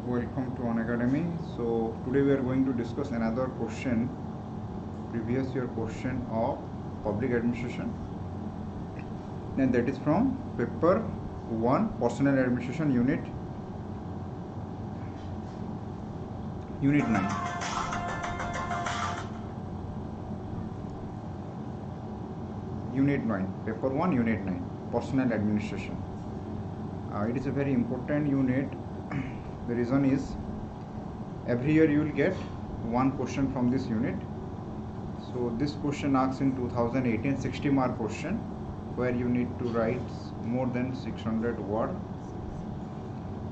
Welcome to Unacademy. So today we are going to discuss another question, previous year question of public administration, and that is from paper 1 Personnel Administration Unit 9. Unit 9, paper 1, Unit 9, Personnel Administration. It is a very important unit. The reason is every year you will get one question from this unit. So this question asks in 2018 60 mark question where you need to write more than 600 words.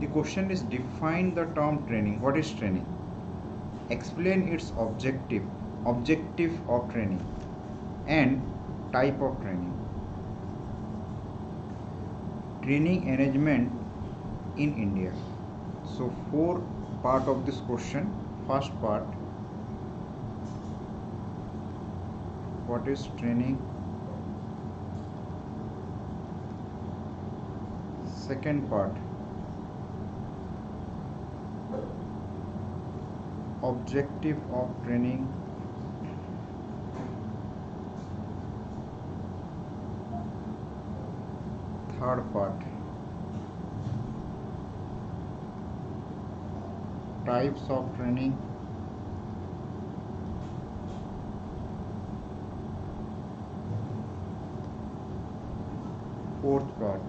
The question is define the term training. What is training? Explain its objective of training and type of training. Training arrangement in India. So 4 part of this question. First part, what is training? Second part, objective of training. Third part, types of training. Fourth part,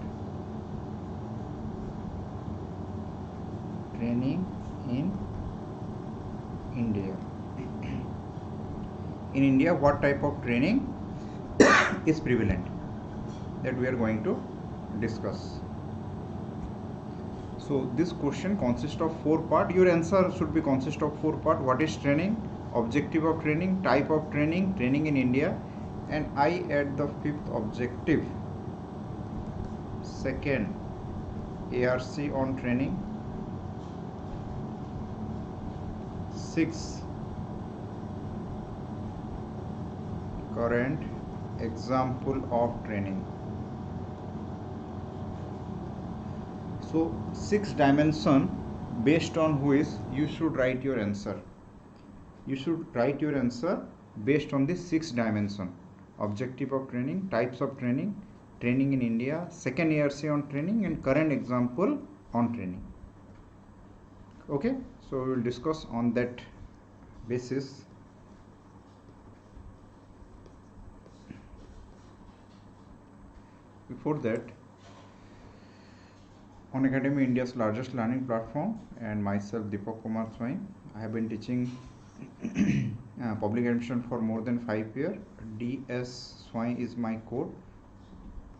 training in India. In India, what type of training is prevalent? That we are going to discuss. So this question consists of 4 parts. Your answer should be consist of 4 parts. What is training? Objective of training, type of training, training in India, and I add the 5th objective. Second, ARC on training. 6, current example of training. So 6 dimension based on which you should write your answer. You should write your answer based on this 6 dimension. Objective of training, types of training, training in India, second ARC on training, and current example on training. Okay, so we will discuss on that basis. Before that, Unacademy, India's largest learning platform, and myself Deepak Swain. I have been teaching public administration for more than 5 years. DS Swain is my code.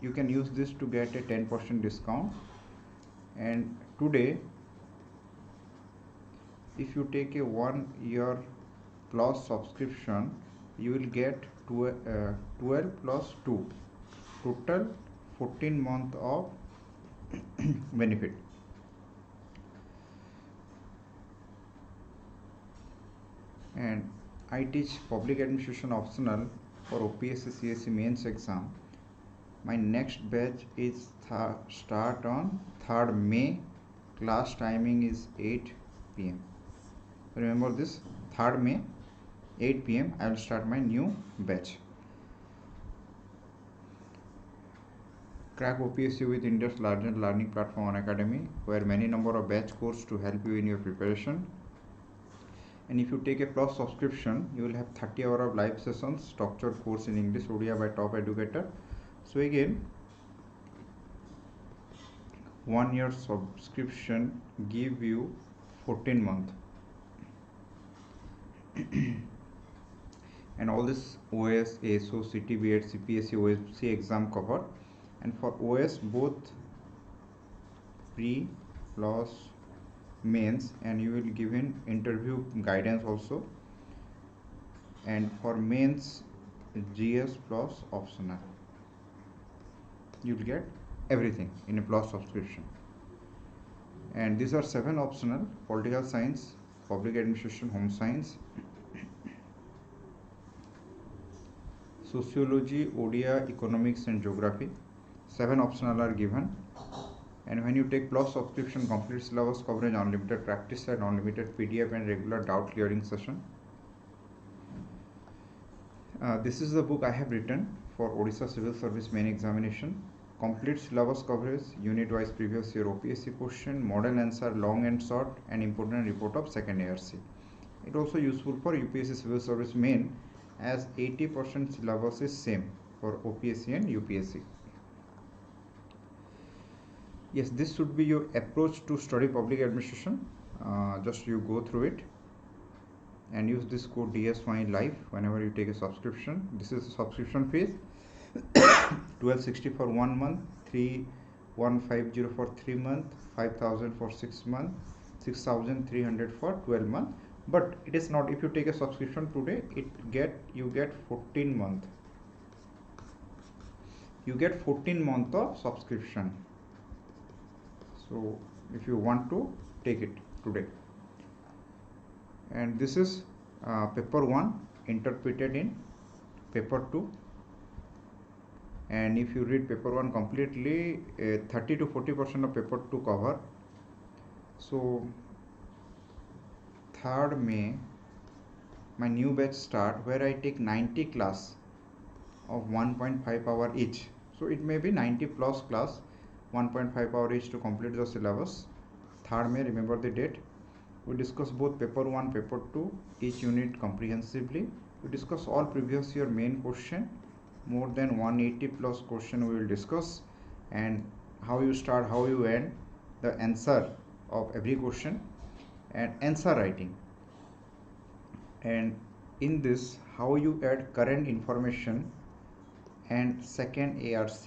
You can use this to get a 10% discount. And today, if you take a 1 year plus subscription, you will get 12 plus 2, total 14 months of benefit. And I teach public administration optional for OPSC CSE mains exam. My next batch is start on 3rd May. Class timing is 8 p.m. Remember this, 3rd May 8 p.m. I will start my new batch. Crack OPSC with India's largest learning platform Unacademy, where many number of batch courses to help you in your preparation. And if you take a plus subscription, you will have 30 hours of live sessions, structured course in English Odia by top educator. So again, 1 year subscription give you 14 months. And all this OS, ASO, CTB, CPSC, OPSC exam covered. And for OS, both pre plus mains, and you will given interview guidance also. And for mains, GS plus optional. You will get everything in a plus subscription. And these are 7 optional: political science, public administration, home science, sociology, Odia, economics and geography. 7 optional are given, And when you take plus subscription, complete syllabus coverage, unlimited practice set, unlimited PDF and regular doubt clearing session. This is the book I have written for Odisha Civil Service Main Examination. Complete syllabus coverage, unit wise previous year OPSC question, model answer long and short, and important report of second ARC. It also useful for UPSC Civil Service Main as 80% syllabus is same for OPSC and UPSC. Yes, this should be your approach to study public administration. Just you go through it and use this code DS1 live whenever you take a subscription. This is a subscription fees. 1260 for 1 month, 3150 for 3 months, 5000 for 6 months, 6300 for 12 months. But it is not, if you take a subscription today, you get 14 month. You get 14 month of subscription. So if you want to take it today. And this is paper 1 interpreted in paper 2. And if you read paper 1 completely, 30 to 40% of paper 2 cover. So 3rd May my new batch start, where I take 90 class of 1.5 hour each. So it may be 90 plus class, 1.5 hour each to complete the syllabus. 3rd May, remember the date. We discuss both paper 1, paper 2, each unit comprehensively. We discuss all previous year main question, more than 180 plus question we will discuss, and how you start, how you end, the answer of every question, and answer writing. And in this, how you add current information and second ARC.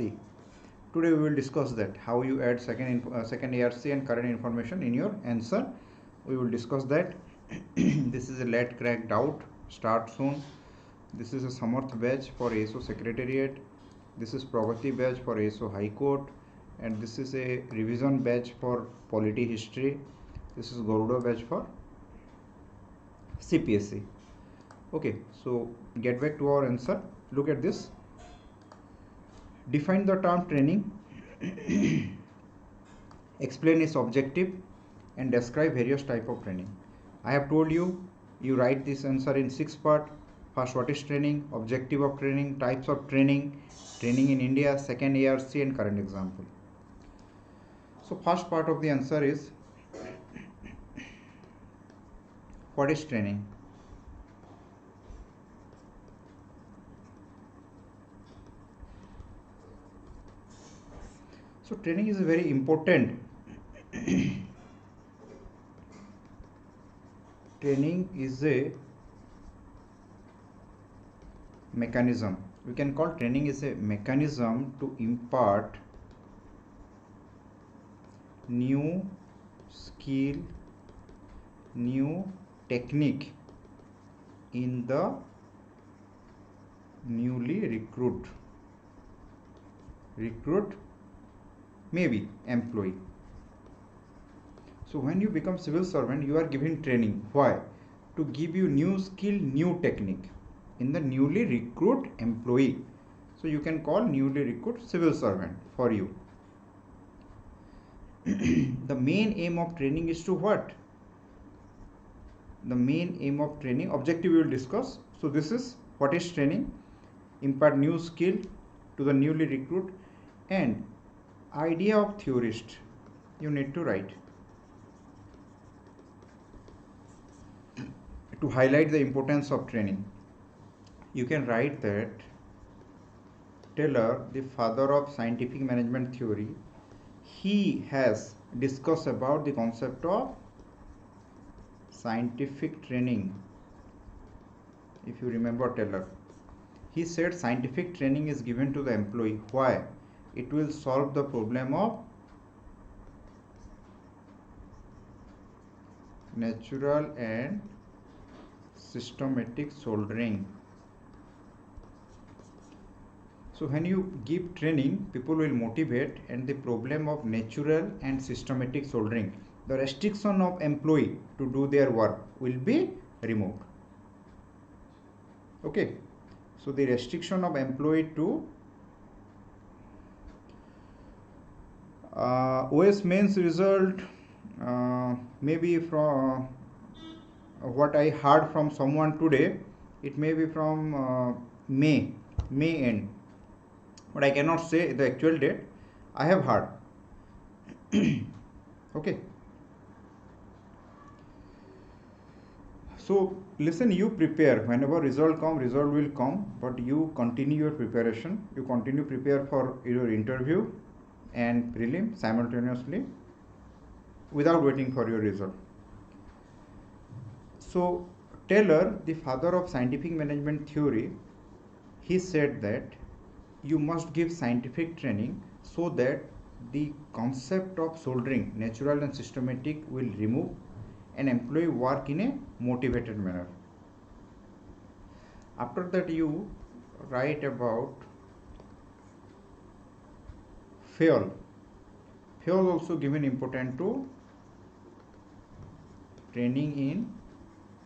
Today we will discuss that, how you add second ARC and current information in your answer. We will discuss that. This is a let crack doubt, start soon. This is a Samarth badge for ASO Secretariat. This is Pragati badge for ASO High Court. And this is a revision badge for Polity History. This is Garuda badge for CPSC. Okay, so get back to our answer. Look at this. Define the term training. Explain its objective and describe various type of training. I have told you, you write this answer in 6 part. First, what is training, objective of training, types of training, training in India, second ARC, and current example. So first part of the answer is, what is training? So training is very important. Training is a mechanism. We can call training is a mechanism to impart new skill, new technique in the newly recruit maybe employee. So when you become civil servant, you are given training. Why? To give you new skill, new technique in the newly recruit employee. So you can call newly recruit civil servant for you. The main aim of training is to what? The main aim of training, objective we will discuss. So this is what is training, impart new skill to the newly recruit, and idea of theorist you need to write to highlight the importance of training. You can write that Taylor, the father of scientific management theory, he has discussed about the concept of scientific training. If you remember Taylor, he said scientific training is given to the employee. Why? It will solve the problem of natural and systematic soldering. So when you give training, people will motivate, and the problem of natural and systematic soldering, the restriction of employee to do their work will be removed. Okay, so the restriction of employee to OS mains result, maybe from what I heard from someone today, it may be from May end, but I cannot say the actual date. I have heard. Okay. So listen, you prepare. Whenever result will come, but you continue your preparation. You continue prepare for your interview and prelim simultaneously without waiting for your result. So Taylor, the father of scientific management theory, he said that you must give scientific training so that the concept of soldering, natural and systematic, will remove and employee work in a motivated manner. After that, you write about fuel. Fuel also given important to training in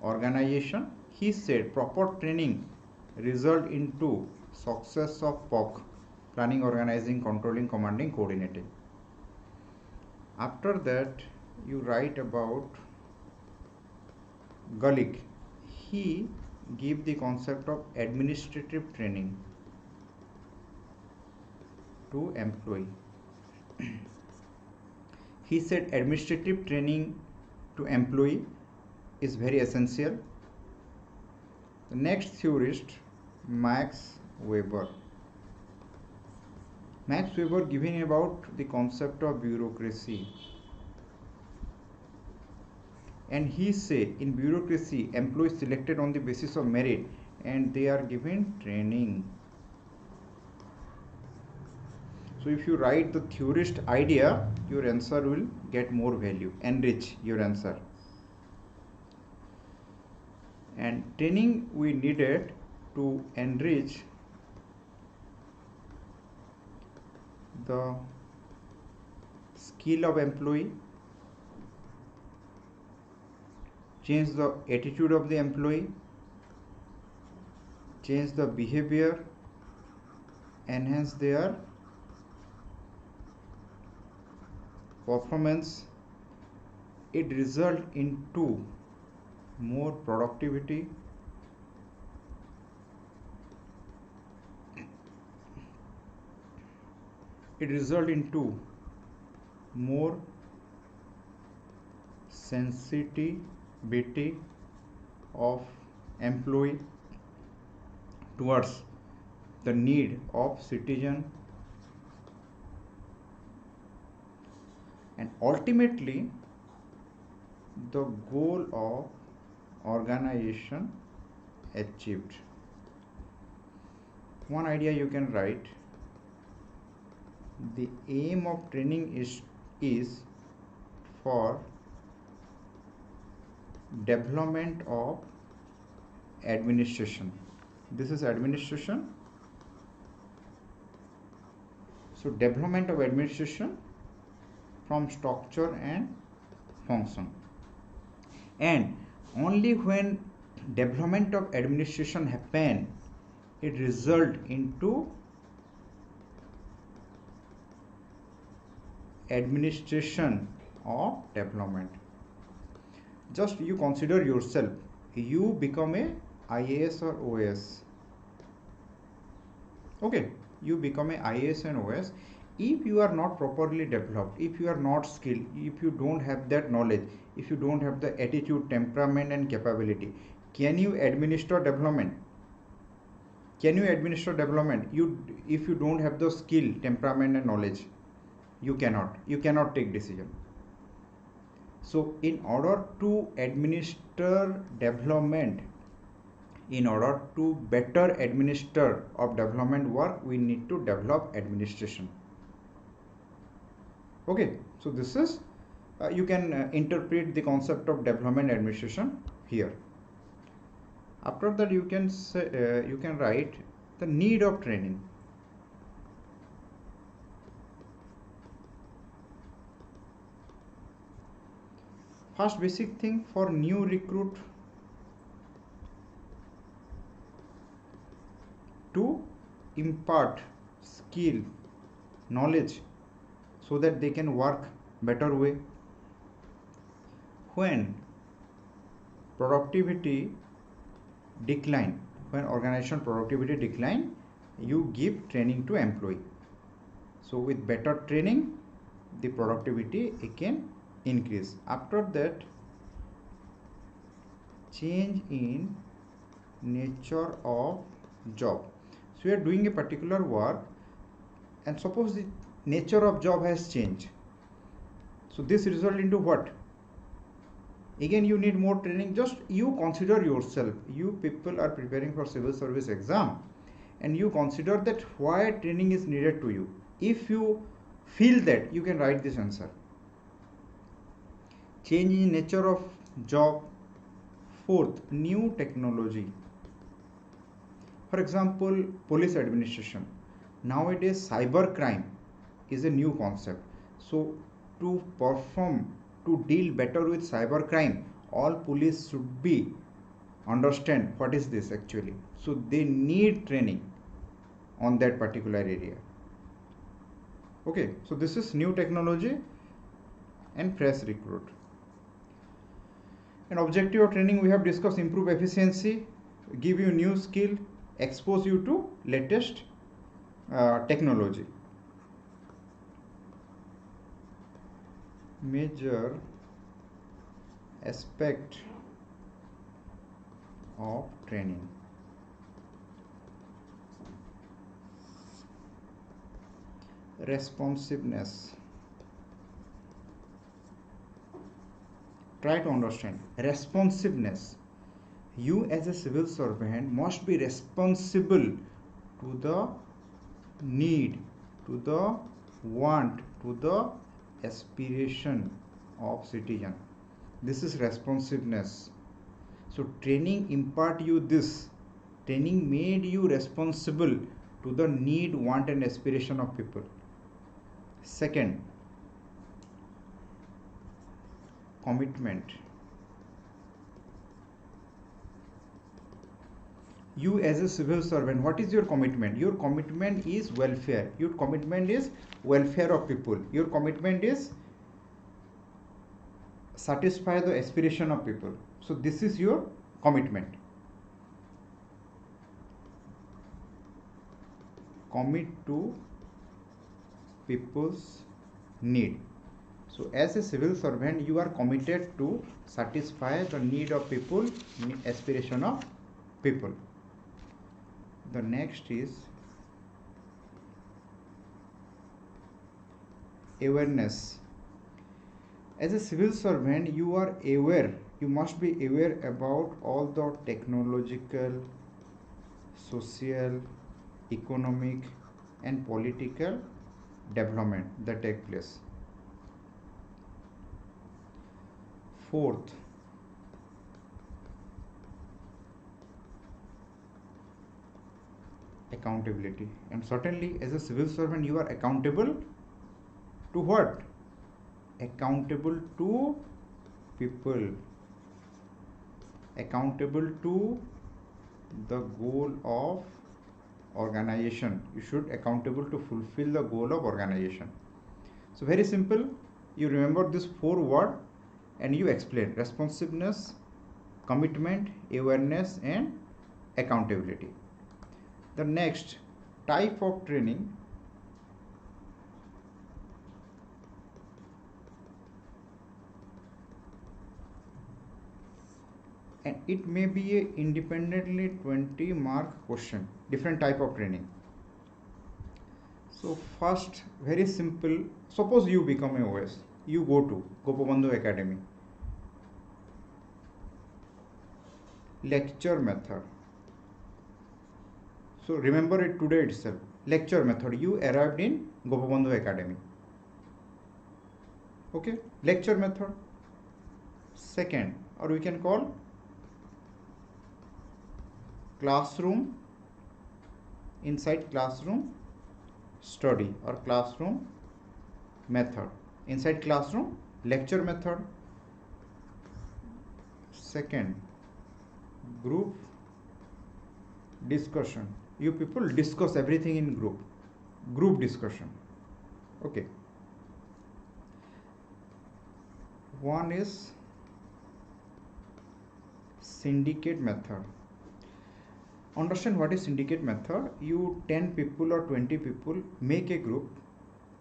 organization. He said proper training result into success of PYQ, planning, organizing, controlling, commanding, coordinating. After that, you write about Gullick. He gave the concept of administrative training to employee. He said administrative training to employee is very essential. The next theorist, Max Weber. Max Weber giving about the concept of bureaucracy. And he say in bureaucracy, employees selected on the basis of merit and they are given training. So if you write the theorist idea, your answer will get more value, enrich your answer. And training we needed to enrich the skill of employee, change the attitude of the employee, change the behavior, enhance their performance. It result into more productivity, it result into more sensitivity of employee towards the need of citizen, and ultimately the goal of organization achieved. One idea you can write, the aim of training is for development of administration. This is administration. So development of administration from structure and function. And only when development of administration happen, it result into administration of development. Just you consider yourself, you become a IAS or OS. Okay, you become a IAS and OS. If you are not properly developed, if you are not skilled, if you don't have that knowledge, if you don't have the attitude, temperament and capability, can you administer development? Can you administer development? If you don't have the skill, temperament and knowledge, you cannot take decision. So in order to administer development, in order to better administer of development work, we need to develop administration. Okay, so this is you can interpret the concept of development administration here. After that, you can say you can write the need of training. First basic thing for new recruit to impart skill, knowledge, so that they can work better way. When productivity decline, when organization productivity decline, you give training to employee. So with better training, the productivity can increase. After that, change in nature of job. So we are doing a particular work, and suppose the nature of job has changed. So this result into what? Again, you need more training. Just you consider yourself, you people are preparing for civil service exam, and you consider that why training is needed to you. If you feel that, you can write this answer. Change in nature of job. Fourth, new technology. For example, police administration. Nowadays, cyber crime is a new concept. So to deal better with cyber crime, all police should be understand what is this actually. So they need training on that particular area. Okay, so this is new technology and fresh recruit. And objective of training we have discussed: improve efficiency, give you new skill, expose you to latest technology. Major aspect of training. Responsiveness. Try to understand responsiveness. You as a civil servant must be responsible to the need, to the want, to the aspiration of citizen. This is responsiveness. So training impart you this. Training made you responsible to the need, want and aspiration of people. Second, commitment. You as a civil servant, what is your commitment? Your commitment is welfare. Your commitment is welfare of people. Your commitment is satisfy the aspiration of people. So this is your commitment. Commit to people's need. So as a civil servant, you are committed to satisfy the need of people, aspiration of people. The next is awareness. As a civil servant, you are aware, you must be aware about all the technological, social, economic and political development that take place. Fourth, accountability. And certainly as a civil servant, you are accountable to what? Accountable to people, accountable to the goal of organization. You should accountable to fulfill the goal of organization. So very simple, you remember this 4 words and you explain: responsiveness, commitment, awareness and accountability. The next type of training, and it may be a independently 20 mark question. Different type of training. So first, very simple, suppose you become a OS, you go to Gopabandhu Academy. Lecture method. So remember it today itself. Lecture method. You arrived in Gopabandhu Academy. Okay, lecture method. Second, or we can call classroom, inside classroom study, or classroom method. Inside classroom, lecture method. Second, group discussion. You people discuss everything in group discussion. Okay. One is syndicate method. Understand what is syndicate method. You 10 people or 20 people make a group.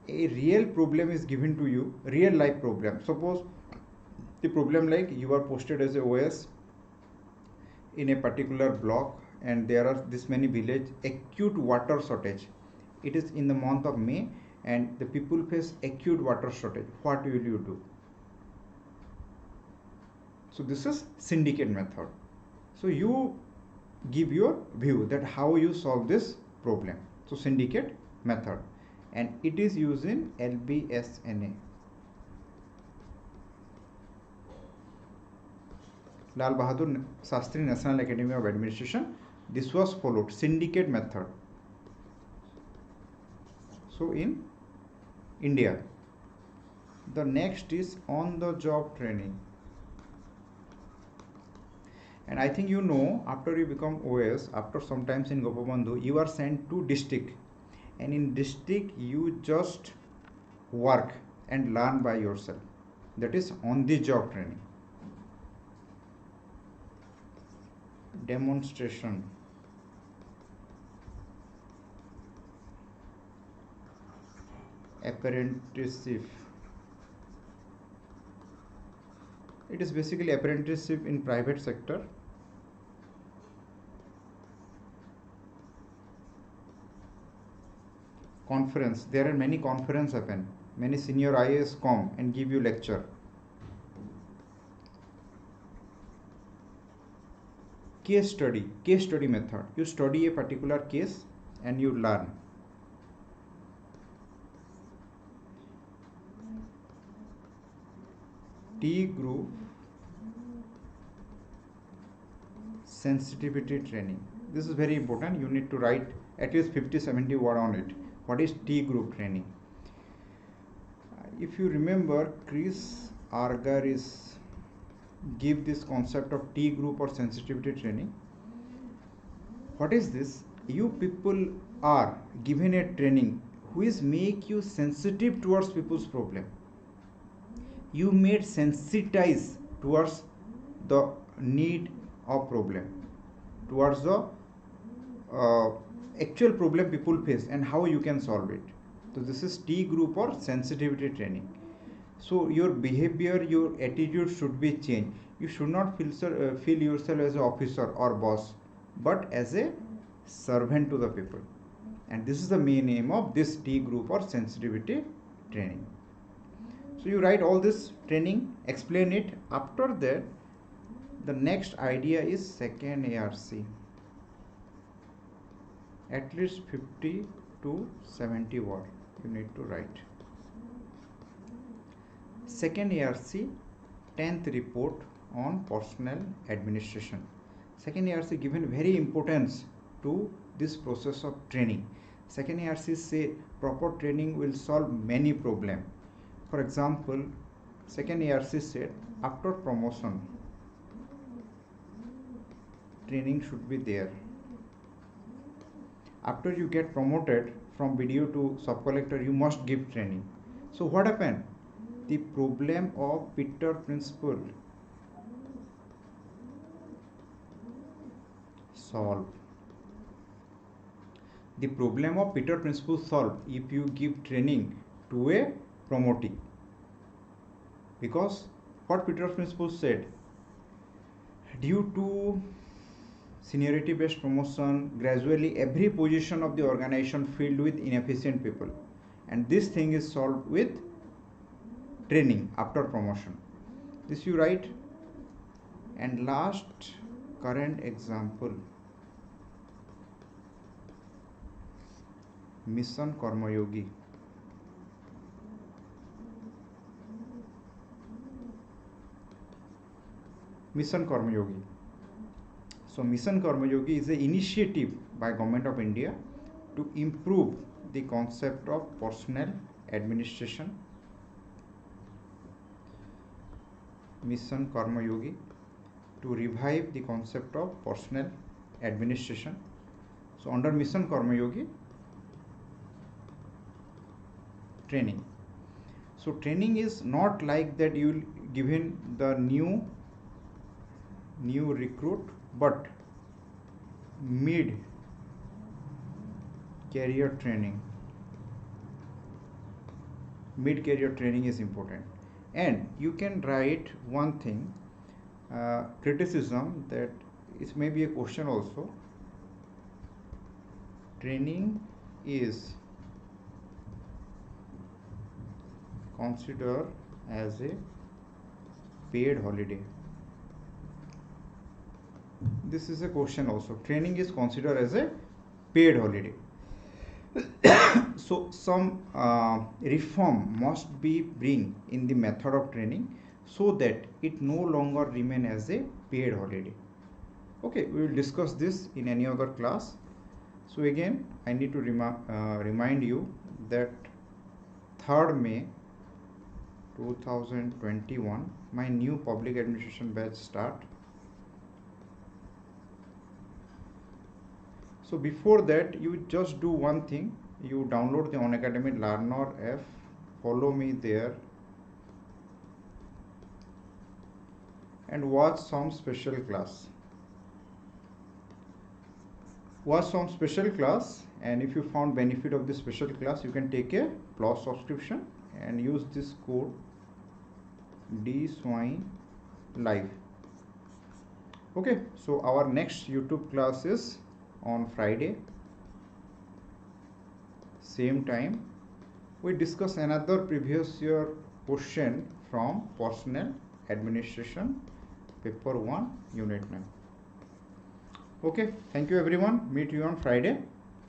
A real problem is given to you, real life problem. Suppose the problem like you are posted as a OS in a particular block and there are this many village, acute water shortage. It is in the month of May and the people face acute water shortage. What will you do? So this is syndicate method. So you give your view that how you solve this problem. So syndicate method, and it is used in LBSNA, Lal Bahadur Shastri National Academy of Administration. This was followed, syndicate method. So in India, the next is on the job training. And I think you know, after you become OS, after sometimes in Gopabandhu, you are sent to district, and in district you just work and learn by yourself. That is on the job training. Demonstration. Apprenticeship. It is basically apprenticeship in private sector. Conference. There are many conference happen. Many senior IAS come and give you lecture. Case study method. You study a particular case and you learn. T group sensitivity training. This is very important. You need to write at least 50-70 word on it. What is T group training? If you remember, Chris Arger is give this concept of T group or sensitivity training. What is this? You people are given a training which make you sensitive towards people's problem. You made sensitize towards the need of problem, towards the actual problem people face and how you can solve it. So this is T group or sensitivity training. So your behavior, your attitude should be changed. You should not feel yourself as an officer or boss, but as a servant to the people. And this is the main aim of this T group or sensitivity training. So you write all this training, explain it. After that, the next idea is second ARC. At least 50 to 70 word you need to write. Second ARC, 10th report on personnel administration. Second ARC given very importance to this process of training. Second ARC say proper training will solve many problems. For example, second ARC said after promotion, training should be there. After you get promoted from BDO to sub-collector, you must give training. So what happened? The problem of Peter principle solved. The problem of Peter principle solved if you give training to a promotee. Because what Peter principle said, due to seniority based promotion, gradually every position of the organization filled with inefficient people, and this thing is solved with training after promotion. This you write. And last, current example, Mission Karma Yogi. Mission Karma Yogi. So Mission Karma Yogi is an initiative by Government of India to improve the concept of personnel administration. Mission Karma Yogi to revive the concept of personnel administration. So under Mission Karma Yogi, training. So training is not like that you will given the new recruit, but mid career training is important. And you can write one thing, criticism, that it may be a question also. Training is considered as a paid holiday. This is a question also. Training is considered as a paid holiday. So some reform must be bring in the method of training so that it no longer remain as a paid holiday. Okay, we will discuss this in any other class. So again, I need to remind you that 3rd May 2021 my new public administration batch start. So before that, you just do one thing. You download the Unacademy Learner app, follow me there, and watch some special class. And if you found benefit of this special class, you can take a plus subscription and use this code swain live. Okay, so our next YouTube class is on Friday, same time. We discuss another previous year question from Personnel Administration, paper 1, unit 9. Okay, thank you everyone. Meet you on Friday.